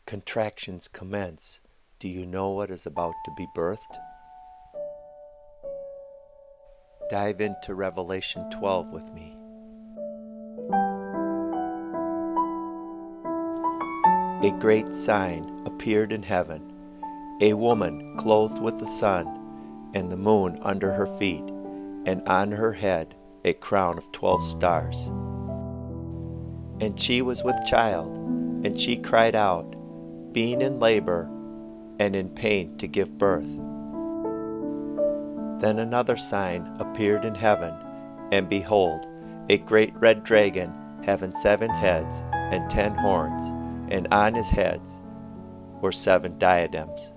Contractions commence. Do you know what is about to be birthed? Dive into Revelation 12 with me. A great sign appeared in heaven, a woman clothed with the sun, and the moon under her feet, and on her head a crown of 12 stars. And she was with child, and she cried out, being in labor and in pain to give birth. Then another sign appeared in heaven, and behold, a great red dragon, having 7 heads and 10 horns, and on his heads were 7 diadems.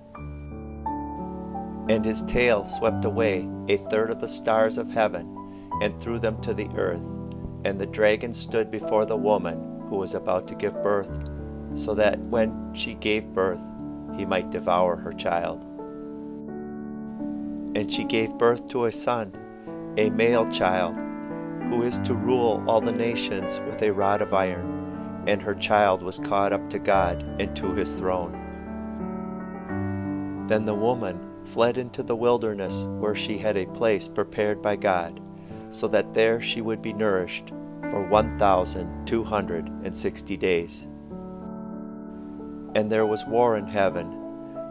And his tail swept away 1/3 of the stars of heaven, and threw them to the earth. And the dragon stood before the woman who was about to give birth, so that when she gave birth, he might devour her child. And she gave birth to a son, a male child, who is to rule all the nations with a rod of iron, and her child was caught up to God and to his throne. Then the woman fled into the wilderness, where she had a place prepared by God, so that there she would be nourished for 1,260 days. And there was war in heaven,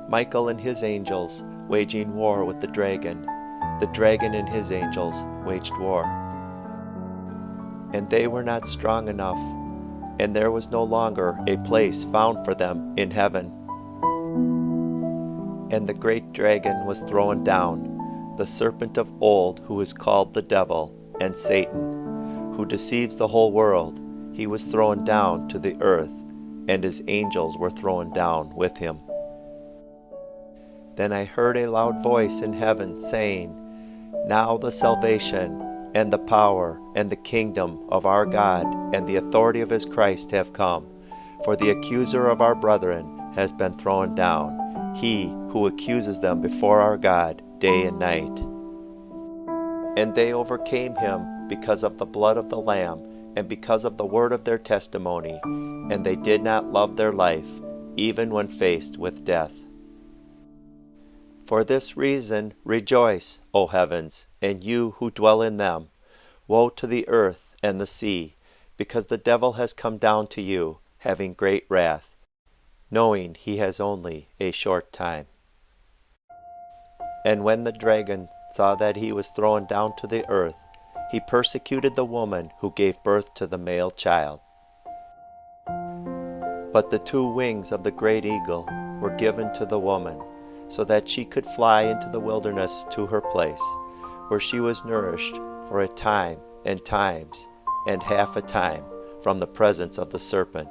Michael and his angels waging war with the dragon and his angels waged war. And they were not strong enough, and there was no longer a place found for them in heaven. And the great dragon was thrown down, the serpent of old, who is called the devil and Satan, who deceives the whole world. He was thrown down to the earth, and his angels were thrown down with him. Then I heard a loud voice in heaven saying, Now the salvation, and the power, and the kingdom of our God, and the authority of his Christ have come. For the accuser of our brethren has been thrown down, he who accuses them before our God day and night. And they overcame him because of the blood of the Lamb, and because of the word of their testimony, and they did not love their life, even when faced with death. For this reason rejoice, O heavens, and you who dwell in them. Woe to the earth and the sea, because the devil has come down to you, having great wrath, knowing he has only a short time. And when the dragon saw that he was thrown down to the earth, he persecuted the woman who gave birth to the male child. But the 2 wings of the great eagle were given to the woman, so that she could fly into the wilderness to her place, where she was nourished for a time and times and half a time from the presence of the serpent.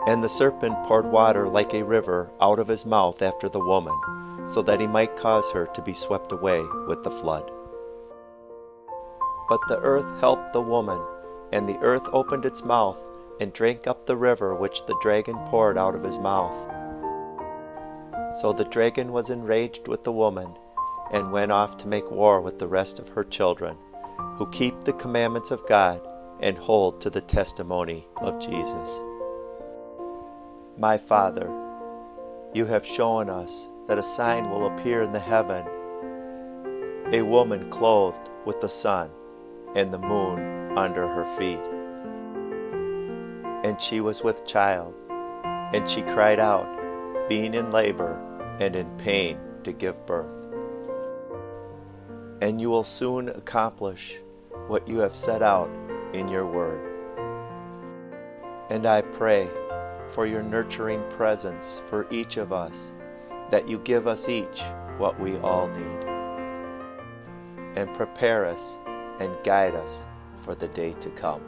And the serpent poured water like a river out of his mouth after the woman, so that he might cause her to be swept away with the flood. But the earth helped the woman, and the earth opened its mouth and drank up the river which the dragon poured out of his mouth. So the dragon was enraged with the woman, and went off to make war with the rest of her children, who keep the commandments of God and hold to the testimony of Jesus. My Father, you have shown us that a sign will appear in the heaven, a woman clothed with the sun, and the moon under her feet. And she was with child, and she cried out, being in labor and in pain to give birth. And you will soon accomplish what you have set out in your word. And I pray for your nurturing presence for each of us, that you give us each what we all need, and prepare us and guide us for the day to come.